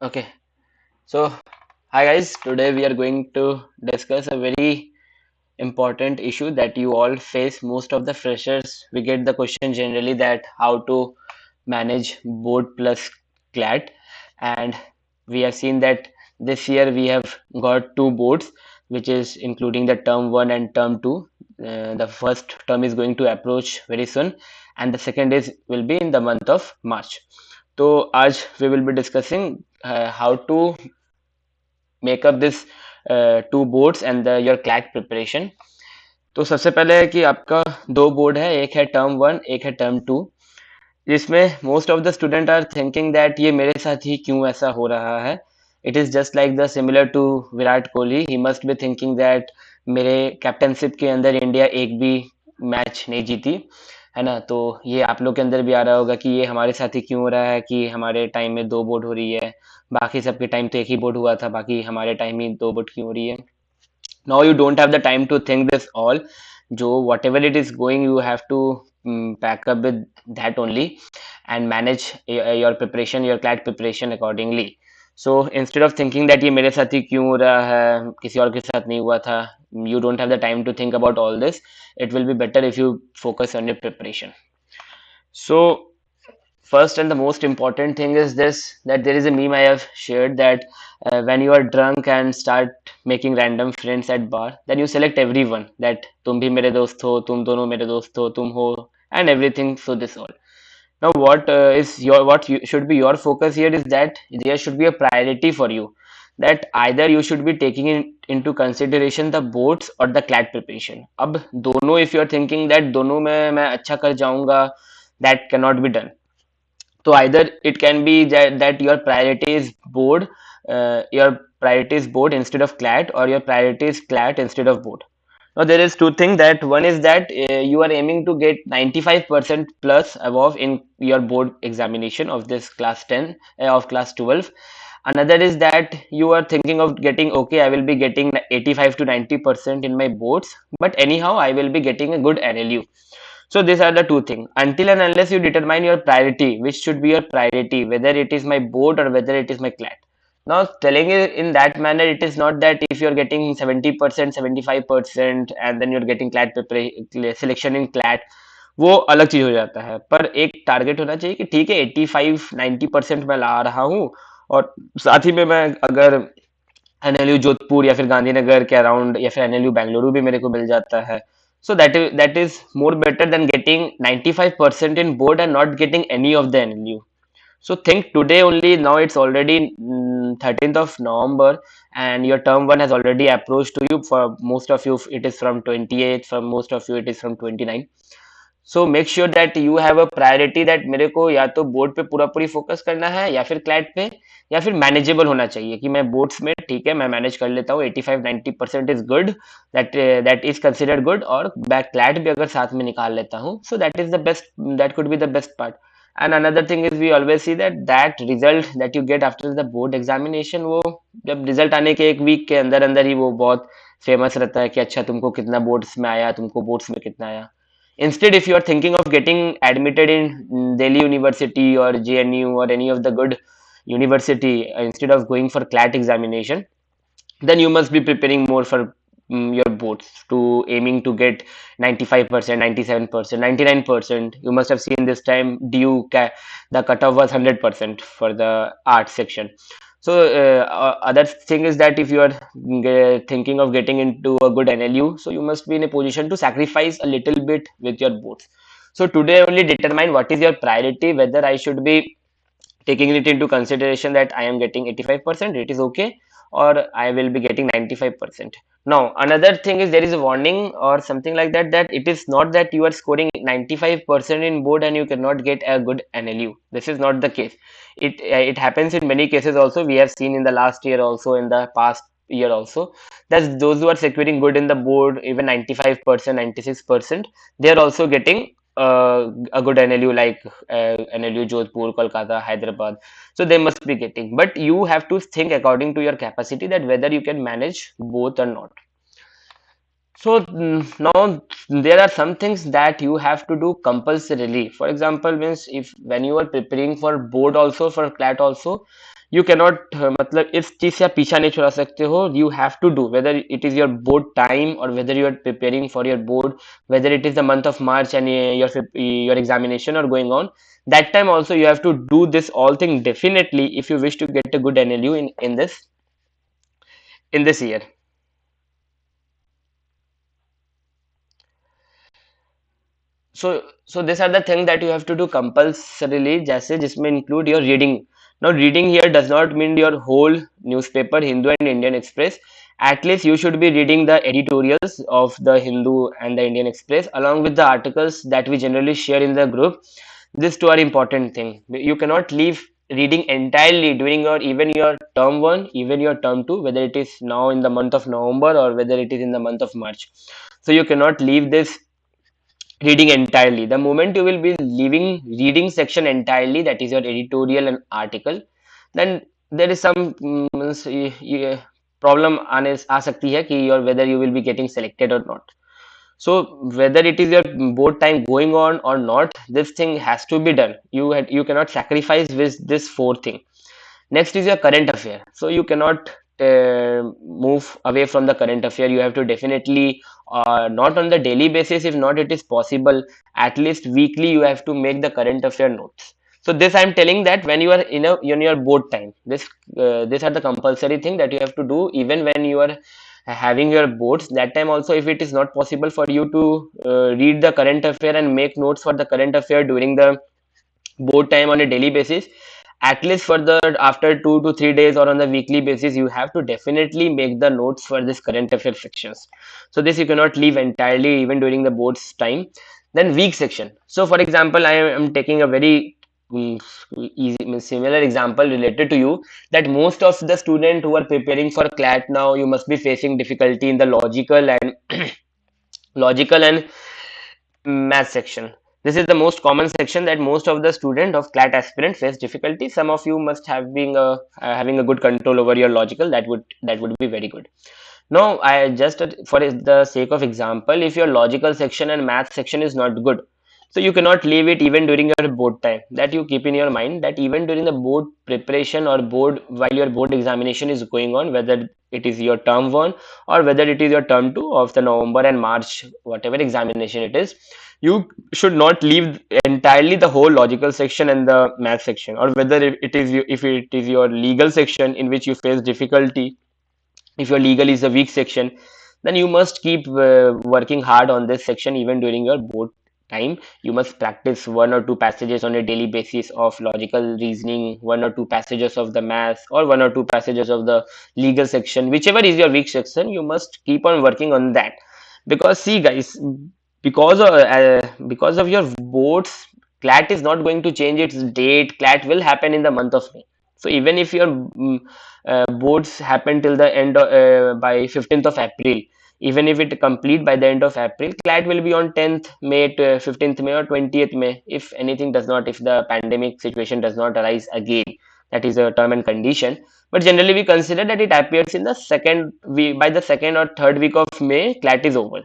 Okay, so hi guys, today we are going to discuss a very important issue that you all face. Most of the freshers, we get the question generally that how to manage board plus Clat, and we have seen that this year we have got two boards, which is including the term 1 and term 2. The first term is going to approach very soon, and the second is will be in the month of March. तो आज we will be discussing how to make up this two boards and your CLAT preparation. तो सबसे पहले है कि आपका दो board है, एक है टर्म वन, एक है टर्म टू, जिसमें most of the student are thinking that ये मेरे साथ ही क्यों ऐसा हो रहा है. It is just like the similar to Virat Kohli. He must be thinking that मेरे कैप्टनशिप के अंदर इंडिया एक भी मैच नहीं जीती है ना. तो ये आप लोग के अंदर भी आ रहा होगा कि ये हमारे साथ ही क्यों हो रहा है कि हमारे टाइम में दो बोर्ड हो रही है, बाकी सबके टाइम तो एक ही बोर्ड हुआ था, बाकी हमारे टाइम ही दो बोर्ड क्यों हो रही है. Now you don't have the time to think this all. जो whatever it is going, you have to pack up with that only and manage your preparation, your CLAT preparation accordingly. So instead of thinking that ये मेरे साथ ही क्यों हो रहा है, किसी और के साथ नहीं हुआ था, you don't have the time to think about all this. It will be better if you focus on your preparation. So first and the most important thing is this, that there is a meme I have shared that when you are drunk and start making random friends at bar, then you select everyone that तुम भी मेरे दोस्त हो, तुम दोनों मेरे दोस्त हो, तुम हो, and everything. So this all. Now what should be your focus here is that there should be a priority for you, that either you should be taking into consideration the boards or the CLAT preparation. अब दोनों, if you are thinking that दोनों में मैं अच्छा कर जाऊंगा, that cannot be done. So either it can be that your priority is board instead of CLAT, or your priority is CLAT instead of board. Now there is two things. That one is that you are aiming to get 95% plus above in your board examination of this class 10 of class 12. Another is that you are thinking of getting, okay, I will be getting 85 to 90% in my boards, but anyhow I will be getting a good NLU. So these are the two things. Until and unless you determine your priority, which should be your priority, whether it is my board or whether it is my CLAT. Now telling it in that manner, it is not that if you're getting 70%, 75% and then you're getting CLAT selection in CLAT, वो अलग चीज हो जाता है. पर एक target होना चाहिए कि ठीक है 85-90% मैं ला रहा हूँ, और साथ ही में मैं अगर एनएलयू जोधपुर या फिर गांधीनगर के अराउंड या फिर एनएलयू बेंगलुरु भी मेरे को मिल जाता है. So that is more better than getting 95% in board and not getting any of the NLU. So think today only. Now it's already 13th of November and your term 1 has already approached to you. For most of you it is from 28th, for most of you it is from 29th. So make sure that you have a priority, that मेरे को या तो board पे पूरा पूरी focus करना है या फिर क्लैट पे, या फिर मैनेजेबल होना चाहिए कि मैं बोर्ड्स में ठीक है मैं मैनेज कर लेता हूँ, 85-90% is good, that is considered good, और बैक क्लैट भी अगर साथ में निकाल लेता हूँ, so that is the best, that could be the best part. And another thing is we always see that result that you get after the board examination, वो जब रिजल्ट आने के एक वीक के अंदर अंदर ही वो बहुत फेमस रहता है कि अच्छा तुमको कितना बोर्ड्स में आया, तुमको बोर्ड्स में कितना आया. Instead, if you are thinking of getting admitted in Delhi University or JNU or any of the good university, instead of going for CLAT examination, then you must be preparing more for your boards, to aiming to get 95%, 97%, 99%. You must have seen this time the cutoff was 100% for the art section. So other thing is that if you are thinking of getting into a good NLU, so you must be in a position to sacrifice a little bit with your boards. So today only determine what is your priority, whether I should be taking it into consideration that I am getting 85%, it is okay, or I will be getting 95%. Now, another thing is there is a warning or something like that, that it is not that you are scoring 95% in board and you cannot get a good NLU. This is not the case. It happens in many cases also. We have seen in the last year also, in the past year also, that those who are securing good in the board, even 95%, 96%, they are also getting a good NLU like NLU Jodhpur, Kolkata, Hyderabad. So they must be getting. But you have to think according to your capacity, that whether you can manage both or not. So now there are some things that you have to do compulsorily. For example, means if when you are preparing for board also, for CLAT also, you cannot मतलब इस चीज से आप पीछा नहीं छुड़ा सकते हो. You have to do, whether it is your board time or whether you are preparing for your board, whether it is the month of March and your examination are going on, that time also you have to do this all thing definitely if you wish to get a good NLU in this year. So these are the things that you have to do compulsorily, जैसे जिसमें include your reading. Now reading here does not mean your whole newspaper, Hindu and Indian Express. At least you should be reading the editorials of the Hindu and the Indian Express along with the articles that we generally share in the group. These two are important thing. You cannot leave reading entirely during your even your term one, even your term two, whether it is now in the month of November or whether it is in the month of March. So you cannot leave this reading entirely. The moment you will be leaving reading section entirely, that is your editorial and article, then there is some problem आ सकती है कि your whether you will be getting selected or not. So whether it is your board time going on or not, this thing has to be done. You cannot sacrifice with this four thing. Next is your current affair. So you cannot move away from the current affair. You have to definitely, not on the daily basis, if not it is possible, at least weekly you have to make the current affair notes. So this I'm telling that when you are in your board time, these are the compulsory thing that you have to do even when you are having your boards. That time also, if it is not possible for you to read the current affair and make notes for the current affair during the board time on a daily basis, at least for the after 2 to 3 days or on the weekly basis, you have to definitely make the notes for this current affair sections. So this you cannot leave entirely even during the board's time. Then week section. So for example, I am taking a very easy similar example related to you, that most of the student who are preparing for Clat now, you must be facing difficulty in the logical and logical and math section. This is the most common section that most of the student of Clat aspirant face difficulty. Some of you must have been having a good control over your logical. That would be very good. No, I just for the sake of example, if your logical section and math section is not good, so you cannot leave it even during your board time. That you keep in your mind that even during the board preparation or board while your board examination is going on, whether it is your term one or whether it is your term two of the November and March, whatever examination it is, you should not leave entirely the whole logical section and the math section, or whether if it is your legal section in which you face difficulty. If your legal is a weak section, then you must keep working hard on this section even during your board time. You must practice 1 or 2 passages on a daily basis of logical reasoning, 1 or 2 passages of the math, or 1 or 2 passages of the legal section. Whichever is your weak section, you must keep on working on that. Because see guys, because of your boards, Clat is not going to change its date. Clat will happen in the month of May. So even if your boards happen till the end by 15th of April, even if it complete by the end of April, Clat will be on 10th May to 15th May or 20th May, if anything does not, if the pandemic situation does not arise again. That is a term and condition. But generally we consider that it appears in the second week, by the second or third week of May, Clat is over.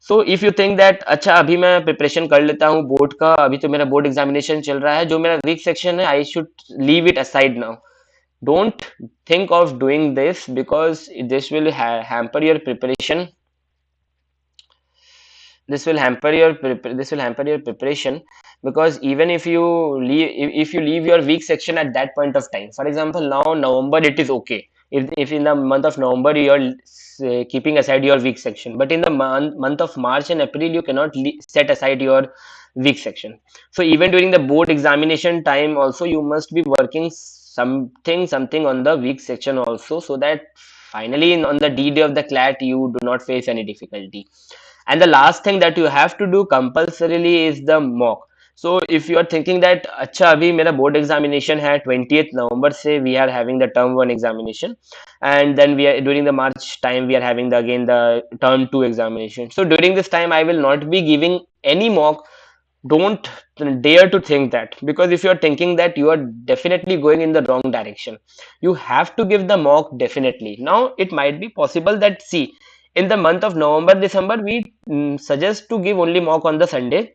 So if you think that अच्छा अभी मैं preparation कर लेता हूँ board का, अभी तो मेरा बोर्ड एग्जामिनेशन चल रहा है, जो मेरा वीक सेक्शन है I should leave it aside now. Don't think of doing this because this will hamper your preparation. This will hamper your preparation, because even if you leave your weak section at that point of time, for example now November, it is okay if in the month of November you are keeping aside your weak section, but in the month of March and April you cannot set aside your weak section. So even during the board examination time also, you must be working something on the weak section also, so that finally on the D-day of the Clat you do not face any difficulty. And the last thing that you have to do compulsorily is the mock. So if you are thinking that अच्छा अभी मेरा board examination है 20th November से, we are having the term 1 examination, and then we are during the March time we are having again the term 2 examination. So during this time I will not be giving any mock. Don't dare to think that, because if you are thinking that, you are definitely going in the wrong direction. You have to give the mock definitely. Now it might be possible that, see, in the month of November, December, we suggest to give only mock on the Sunday.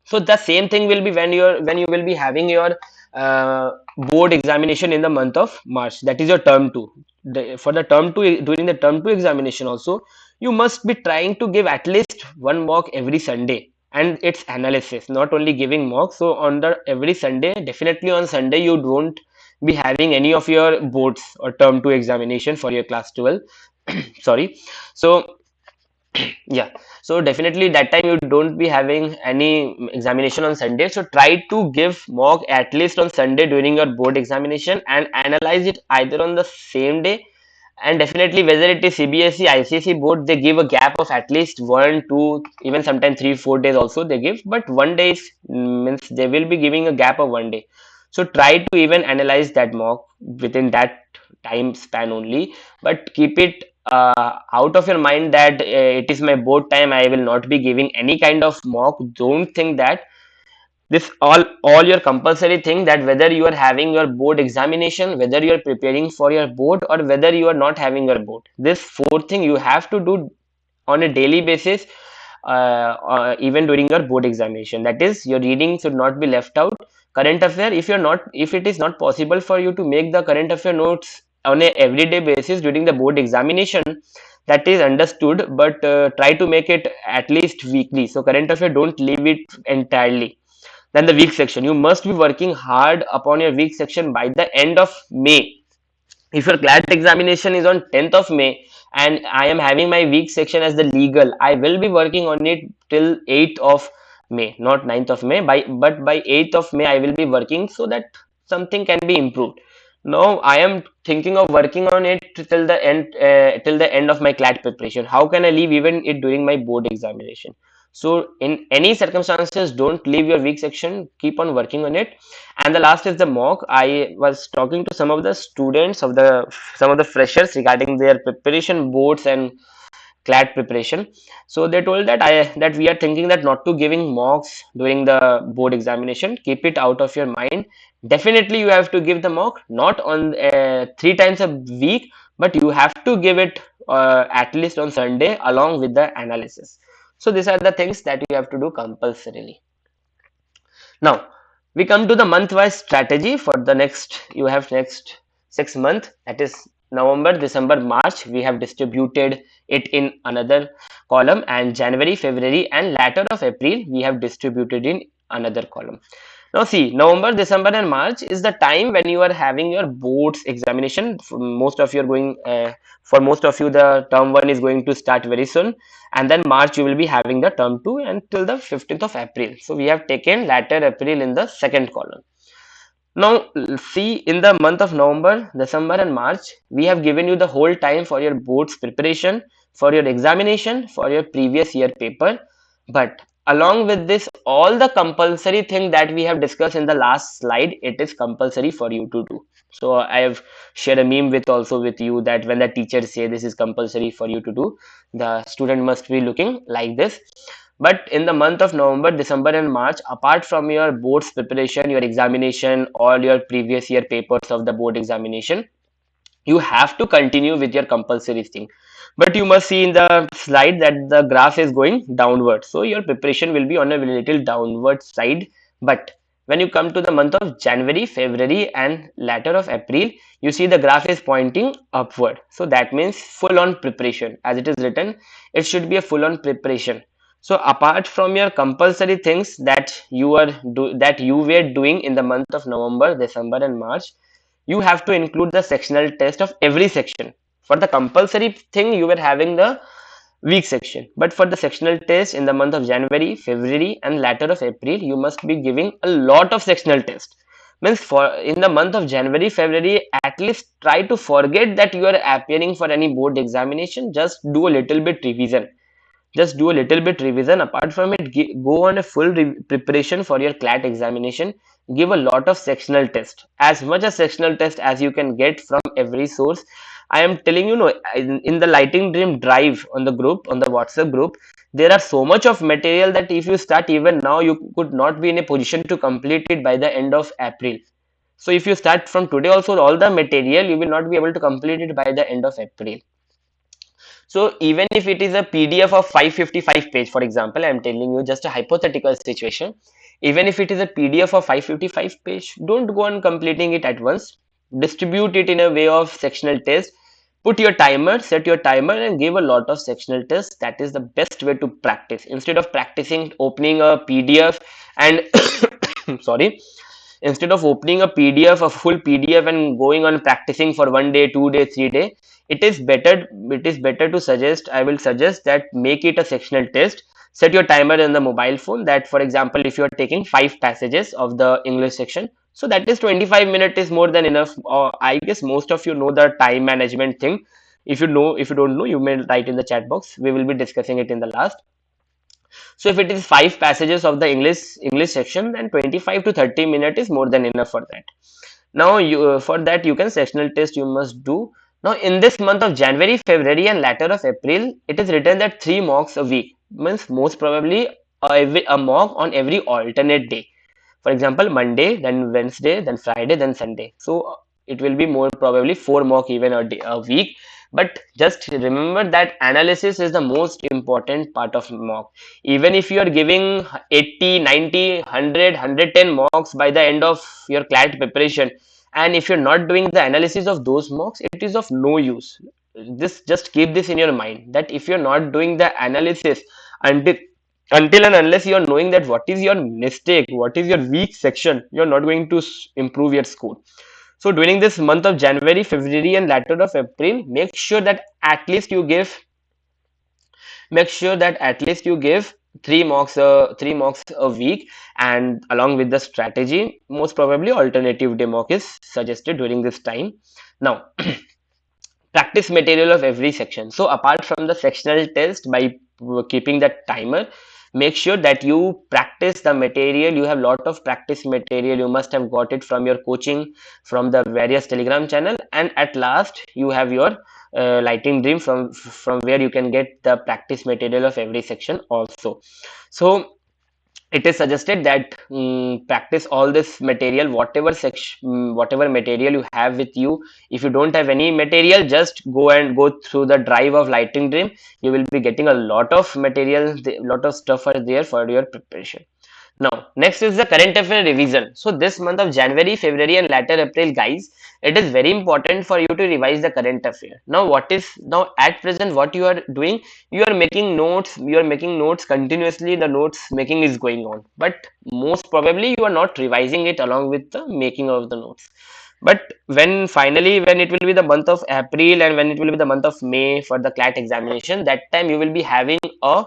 So the same thing will be when you will be having your board examination in the month of March. That is your term two. For the term two, during the term two examination also, you must be trying to give at least one mock every Sunday and its analysis, not only giving mock. So on the every Sunday, definitely on Sunday, you don't be having any of your boards or term two examination for your class 12. Sorry. So yeah, so definitely that time you don't be having any examination on Sunday, so try to give mock at least on Sunday during your board examination and analyze it either on the same day. And definitely whether it is CBSE, ICSE board, they give a gap of at least 1, 2, even sometimes 3, 4 days also they give, but one day is, means they will be giving a gap of one day. So try to even analyze that mock within that time span only, but keep it out of your mind that it is my board time, I will not be giving any kind of mock. Don't think that this all your compulsory thing, that whether you are having your board examination, whether you are preparing for your board, or whether you are not having your board, this four thing you have to do on a daily basis, even during your board examination. That is, your reading should not be left out. Current affair, if it is not possible for you to make the current affair notes on a everyday basis during the board examination, that is understood, but try to make it at least weekly. So current affair, don't leave it entirely. Then the week section, you must be working hard upon your week section by the end of May. If your Clat examination is on 10th of May and I am having my week section as the legal, I will be working on it till 8th of May, not 9th of May, but by 8th of May I will be working so that something can be improved. Now I am thinking of working on it till the end of my Clat preparation. How can I leave even it during my board examination? So in any circumstances, don't leave your week section. Keep on working on it. And the last is the mock. I was talking to some of the students of the some of the freshers regarding their preparation boards and Clat preparation. So they told that we are thinking that not to giving mocks during the board examination. Keep it out of your mind. Definitely you have to give the mock, not on 3 times a week, but you have to give it at least on Sunday along with the analysis. So these are the things that you have to do compulsorily. Now we come to the month-wise strategy for the next. You have next 6 months. That is November, December, March. We have distributed it in another column, and January, February, and latter of April we have distributed in another column. Now see, November, December, and March is the time when you are having your boards examination. For most of you are going. For most of you, the term one is going to start very soon, and then March you will be having the term two until the 15th of April. So we have taken latter April in the second column. Now, see, in the month of November, December, and March, we have given you the whole time for your board's preparation, for your examination, for your previous year paper. But along with this, all the compulsory thing that we have discussed in the last slide, it is compulsory for you to do. So I have shared a meme with also with you that when the teachers say this is compulsory for you to do, the student must be looking like this. But in the month of November, December, and March, apart from your board's preparation, your examination, all your previous year papers of the board examination, you have to continue with your compulsory thing. But you must see in the slide that the graph is going downward. So your preparation will be on a little downward side. But when you come to the month of January, February, and latter of April, you see the graph is pointing upward. So that means full on preparation. As it is written, it should be a full on preparation. So apart from your compulsory things that you were doing in the month of November, December, and March, you have to include the sectional test of every section. For the compulsory thing, you were having the week section, but for the sectional test in the month of January, February, and latter of April, you must be giving a lot of sectional test. Means for in the month of January, February, at least try to forget that you are appearing for any board examination. Just do a little bit revision. Just do a little bit revision. Apart from it, go on a full preparation for your Clat examination. Give a lot of sectional test, as much as sectional test as you can get from every source. I am telling you, no, in the Lighting Dream Drive on the group, on the WhatsApp group, there are so much of material that if you start even now, you could not be in a position to complete it by the end of April. So if you start from today also, all the material, you will not be able to complete it by the end of April. So even if it is a PDF of 555 page, for example, I am telling you just a hypothetical situation. Even if it is a PDF of 555 page, don't go on completing it at once. Distribute it in a way of sectional test. Put your timer, set your timer, and give a lot of sectional tests. That is the best way to practice. Instead of practicing opening a PDF and sorry, instead of opening a PDF, a full PDF, and going on practicing for 1 day, 2 day, 3 day, it is better to suggest, I will suggest that make it a sectional test. Set your timer in the mobile phone, that for example, if you are taking 5 passages of the English section, so that is 25 minutes is more than enough. I guess most of you know the time management thing. If you don't know, you may write in the chat box. We will be discussing it in the last. So if it is 5 passages of the English section, then 25 to 30 minutes is more than enough for that. Now for that you can sectional test you must do. Now in this month of January, February, and latter of April, it is written that 3 mocks a week, means most probably a mock on every alternate day. For example, Monday, then Wednesday, then Friday, then Sunday. So it will be more probably 4 mock even a week. But just remember that analysis is the most important part of mock. Even if you are giving 80, 90, 100, 110 mocks by the end of your Clat preparation, and if you're not doing the analysis of those mocks, it is of no use. This, just keep this in your mind, that if you're not doing the analysis until and unless you are knowing that what is your mistake, what is your weak section, you're not going to improve your score. So during this month of January, February, and latter of April, make sure that at least you give 3 mocks a week, and along with the strategy, most probably alternative day mock is suggested during this time. Now practice material of every section. So apart from the sectional test, by keeping that timer, make sure that you practice the material. You have lot of practice material, you must have got it from your coaching, from the various Telegram channel, and at last you have your lighting dream, from where you can get the practice material of every section also. So it is suggested that practice all this material, whatever material you have with you. If you don't have any material, just go through the drive of lighting dream. You will be getting a lot of material, lot of stuff are there for your preparation. Now, next is the current affair revision. So this month of January, February, and latter April, guys, it is very important for you to revise the current affair. Now at present what you are doing? You are making notes. You are making notes continuously. The notes making is going on, but most probably you are not revising it along with the making of the notes. But when it will be the month of April, and when it will be the month of May for the Clat examination, that time you will be having a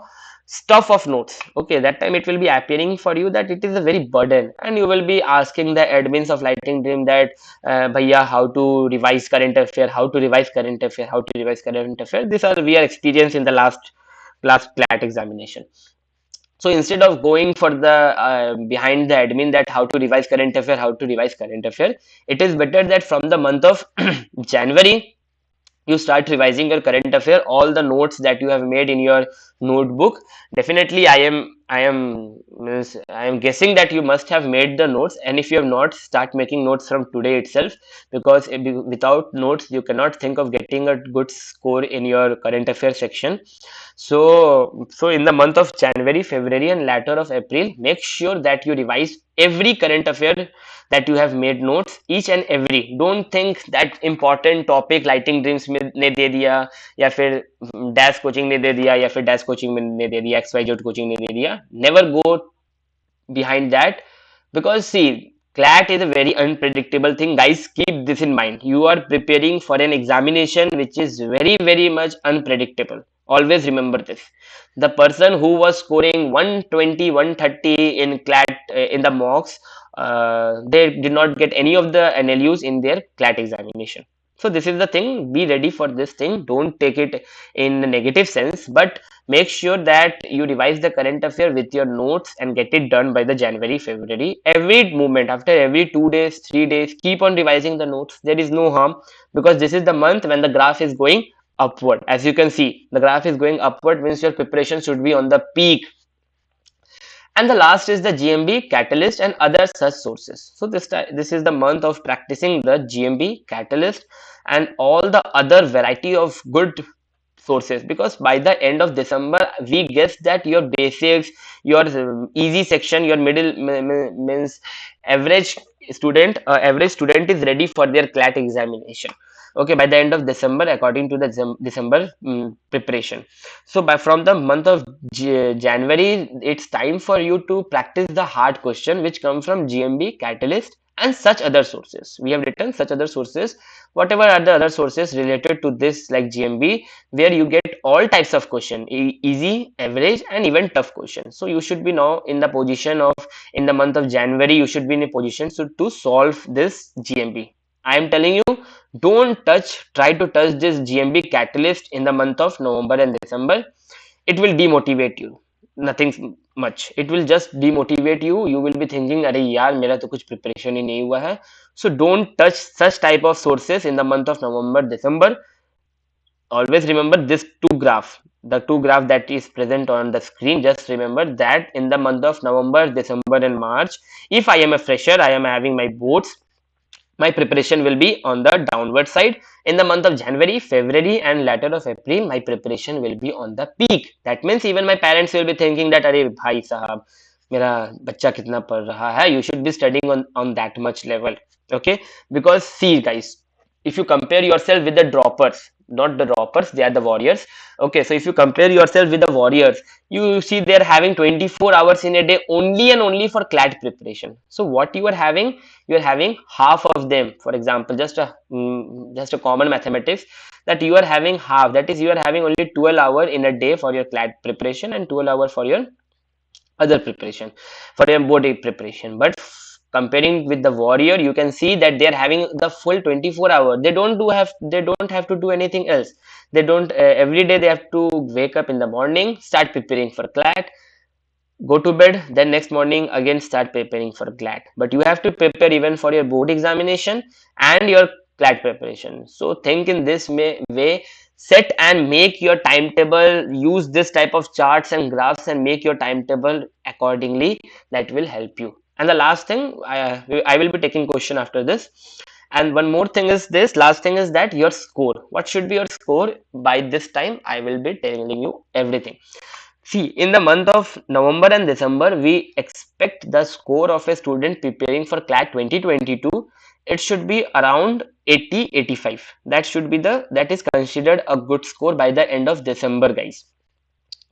stuff of notes. Okay, that time it will be appearing for you that it is a very burden, and you will be asking the admins of lighting dream that bhaiya, how to revise current affair, how to revise current affair, how to revise current affair. This are we are experienced in the last Clat examination. So instead of going for the behind the admin that how to revise current affair, how to revise current affair, it is better that from the month of January you start revising your current affair, all the notes that you have made in your notebook. Definitely I am guessing that you must have made the notes, and if you have not, start making notes from today itself, because without notes you cannot think of getting a good score in your current affair section. So in the month of January, February, and latter of April, make sure that you revise every current affair that you have made notes, each and every. Don't think that important topic lighting dreams में ने दे दिया, या फिर dash coaching ने दे दिया, या फिर dash coaching में ने दे दिया, XYZ कोचिंग ने दे दिया. Never go behind that, because see, Clat is a very unpredictable thing. Guys, keep this in mind. You are preparing for an examination which is very, very much unpredictable. Always remember this. The person who was scoring 120, 130 in Clat in the mocks, they did not get any of the NLUs in their Clat examination. So this is the thing. Be ready for this thing. Don't take it in a negative sense, but make sure that you revise the current affair with your notes and get it done by the January, February. Every moment, after every 2 days, 3 days, keep on revising the notes. There is no harm, because this is the month when the graph is going upward. As you can see, the graph is going upward, means your preparation should be on the peak. And the last is the GMB, Catalyst, and other such sources. So this is the month of practicing the GMB, Catalyst, and all the other variety of good sources, because by the end of December we guess that your basics, your easy section, your middle means average average student is ready for their CLAT examination. Okay, by the end of December, according to the December preparation. So by from the month of January, it's time for you to practice the hard question which come from GMB, Catalyst, and such other sources. We have written such other sources. Whatever are the other sources related to this, like GMB, where you get all types of question, easy, average, and even tough question. So you should be now in the position of, in the month of January, you should be in a position to solve this GMB. I am telling you, don't try to touch this GMB Catalyst in the month of November and December. It will demotivate you. Nothing much. It will just demotivate you. You will be thinking, अरे यार मेरा तो कुछ preparation ही नहीं हुआ है. So don't touch such type of sources in the month of November, December. Always remember this the two graph that is present on the screen. Just remember that in the month of November, December, and March, if I am a fresher, I am having my boards, my preparation will be on the downward side. In the month of January, February, and latter of April, my preparation will be on the peak. That means even my parents will be thinking that, अरे भाई साहब मेरा बच्चा कितना पढ़ रहा है, you should be studying on that much level. Okay, because see guys, if you compare yourself with the droppers, not the droppers, they are the warriors. Okay, so if you compare yourself with the warriors, you see they're having 24 hours in a day only and only for CLAT preparation. So what you are having, you are having half of them. For example, just a common mathematics, that you are having half, that is you are having only 12 hours in a day for your CLAT preparation and 12 hours for your other preparation, for your board preparation. But comparing with the warrior, you can see that they are having the full 24 hour. They don't have to do anything else. They don't every day they have to wake up in the morning, start preparing for CLAT, go to bed, then next morning again start preparing for CLAT. But you have to prepare even for your board examination and your CLAT preparation. So think in this way, set and make your timetable, use this type of charts and graphs and make your timetable accordingly. That will help you. And the last thing, I will be taking question after this. And one more thing is this, last thing is that your score. What should be your score? By this time, I will be telling you everything. See, in the month of November and December, we expect the score of a student preparing for CLAT 2022. It should be around 80, 85. That is considered a good score by the end of December, guys.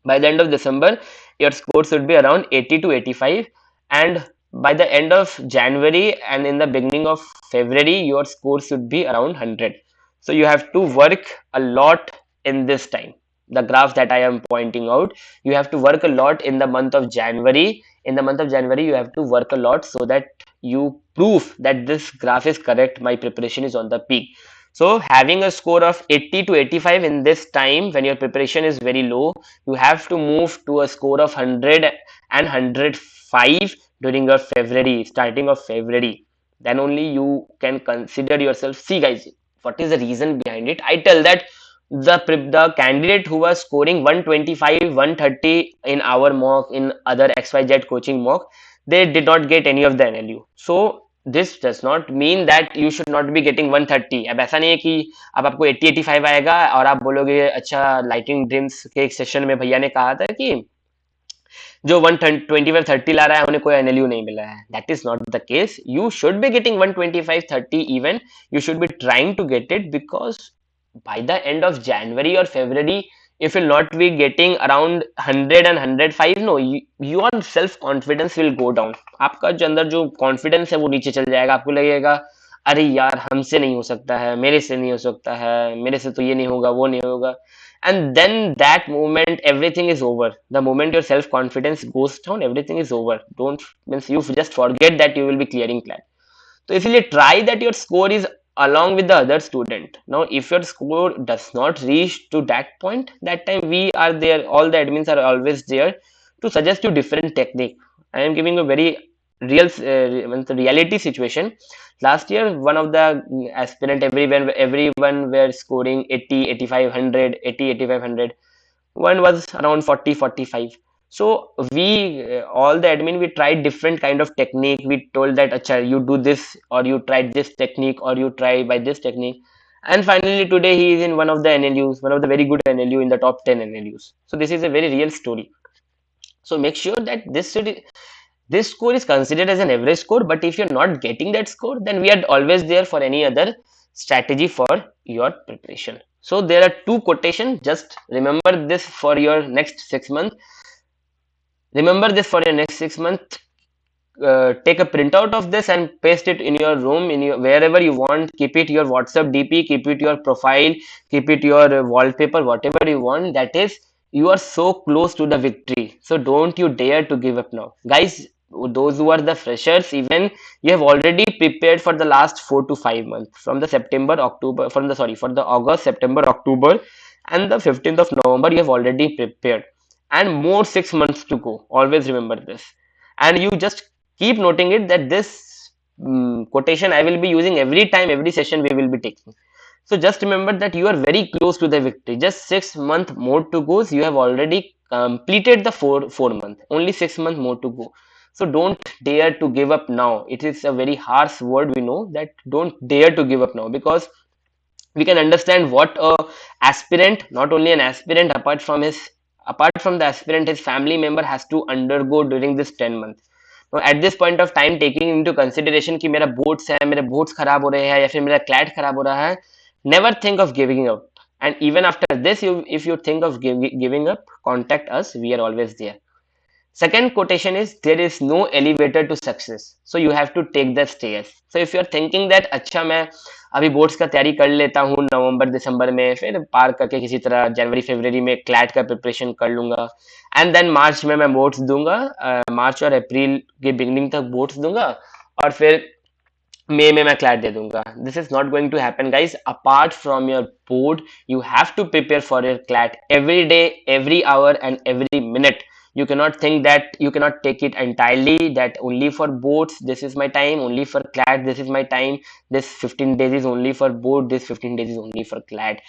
By the end of December, your score should be around 80 to 85, and by the end of January and in the beginning of February, your score should be around 100. So you have to work a lot in this time. The graph that I am pointing out, you have to work a lot in the month of January. In the month of January, you have to work a lot so that you prove that this graph is correct, my preparation is on the peak. So having a score of 80 to 85 in this time when your preparation is very low, you have to move to a score of 100 and 105 during your February, starting of February. Then only you can consider yourself. See guys, what is the reason behind it? I tell that the candidate who was scoring 125, 130 in our mock, in other XYZ coaching mock, they did not get any of the NLU. So this does not mean that you should not be getting 130. अब ऐसा नहीं है कि अब आपको 80 85 आएगा और आप बोलोगे अच्छा लाइटिंग ड्रीम्स के एक सेशन में भैया ने कहा था कि जो 125 30 ला रहा है उन्हें कोई एनएलयू नहीं मिला है. That is not the case. You should be getting 125 30 even. You should be trying to get it, because by the end of January or February, if you'll not be getting around 100 and 105, no, your self confidence will go down. आपका जो अंदर जो confidence है वो नीचे चल जाएगा. आपको लगेगा अरे यार हमसे नहीं हो सकता है, मेरे से नहीं हो सकता है, मेरे से तो ये नहीं होगा, वो नहीं होगा. And then that moment everything is over. The moment your self confidence goes down, everything is over. Don't means you just forget that you will be clearing CLAT. So if you try that your score is along with the other student. Now if your score does not reach to that point, that time we are there, all the admins are always there to suggest you different technique. I am giving a very reality situation. Last year one of the aspirant, everyone were scoring 80 85 100, 80 85 100. One was around 40 45. So we all the admin, we tried different kind of technique. We told that acha you do this, or you try this technique, or you try by this technique. And finally, today he is in one of the NLUs, one of the very good NLU in the top 10 NLUs. So this is a very real story. So make sure that this score is considered as an average score. But if you're not getting that score, then we are always there for any other strategy for your preparation. So there are two quotation. Just remember this for your next 6 months. Remember this for your next 6 months. Take a printout of this and paste it in your room, in your wherever you want. Keep it your WhatsApp DP, keep it your profile, keep it your wallpaper, whatever you want. That is, you are so close to the victory. So don't you dare to give up now, guys. Those who are the freshers, even you have already prepared for the last 4 to 5 months, from the September October, from the sorry for the August, September, October, and the 15th of November. You have already prepared, and more 6 months to go. Always remember this. And you just keep noting it that this quotation I will be using every time, every session we will be taking. So just remember that you are very close to the victory. Just 6 months more to go. So you have already completed the four month. Only 6 months more to go. So don't dare to give up now. It is a very harsh word, we know that. Don't dare to give up now, because we can understand what a aspirant, not only an aspirant, apart from the aspirant, his family member has to undergo during this 10 months. Now at this point of time, taking into consideration कि मेरा boards है, मेरे boards खराब हो रहे हैं या फिर मेरा CLAT खराब हो रहा है, never think of giving up. And even after this, if you think of giving up, contact us. We are always there. Second quotation is, there is no elevator to success. So you have to take the stairs. So if you are thinking that अच्छा मैं अभी boards का तैयारी कर लेता हूँ नवंबर दिसंबर में, फिर पार करके किसी तरह जनवरी फरवरी में क्लैट का प्रिपरेशन कर लूंगा, एंड देन मार्च में मैं बोर्ड्स दूंगा, मार्च और अप्रैल के बिगनिंग तक बोर्ड्स दूंगा, और फिर मई में मैं क्लैट दे दूंगा. This is not going to happen guys. Apart from your board, you have to prepare for your clat every day, every hour, and every minute. You cannot think that you cannot take it entirely that only for boards this is my time, only for clat this is my time, this 15 days is only for board, this 15 days is only for clat.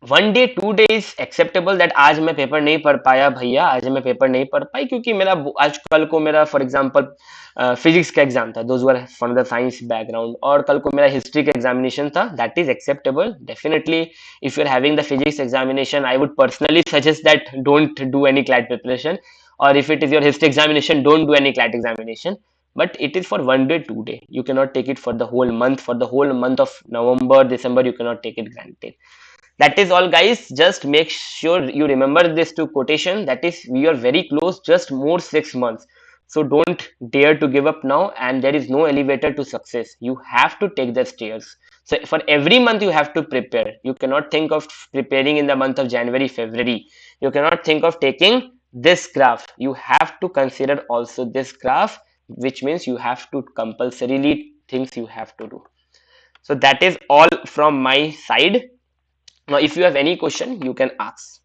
1 day 2 day is acceptable. That आज मैं paper नहीं पढ़ पाया भैया, आज मैं paper नहीं पढ़ पाई क्योंकि मेरा आज कल को मेरा फॉर एग्जांपल फिजिक्स का एग्जाम था, those were from the science background, और कल को मेरा हिस्ट्री का एग्जामिनेशन था. That is acceptable definitely. If you are having the physics examination, I would personally suggest that don't do any CLAT preparation, और if it is your history examination, don't do any clat examination. But it is for 1 day 2 day. You cannot take it for the whole month. For the whole month of November December, you cannot take it granted. That is all guys. Just make sure you remember this two quotation. That is, we are very close, just more 6 months. So don't dare to give up now, and there is no elevator to success. You have to take the stairs. So for every month you have to prepare. You cannot think of preparing in the month of January, February. You cannot think of taking this graph. You have to consider also this graph, which means you have to compulsorily things you have to do. So that is all from my side. Now, if you have any question, you can ask.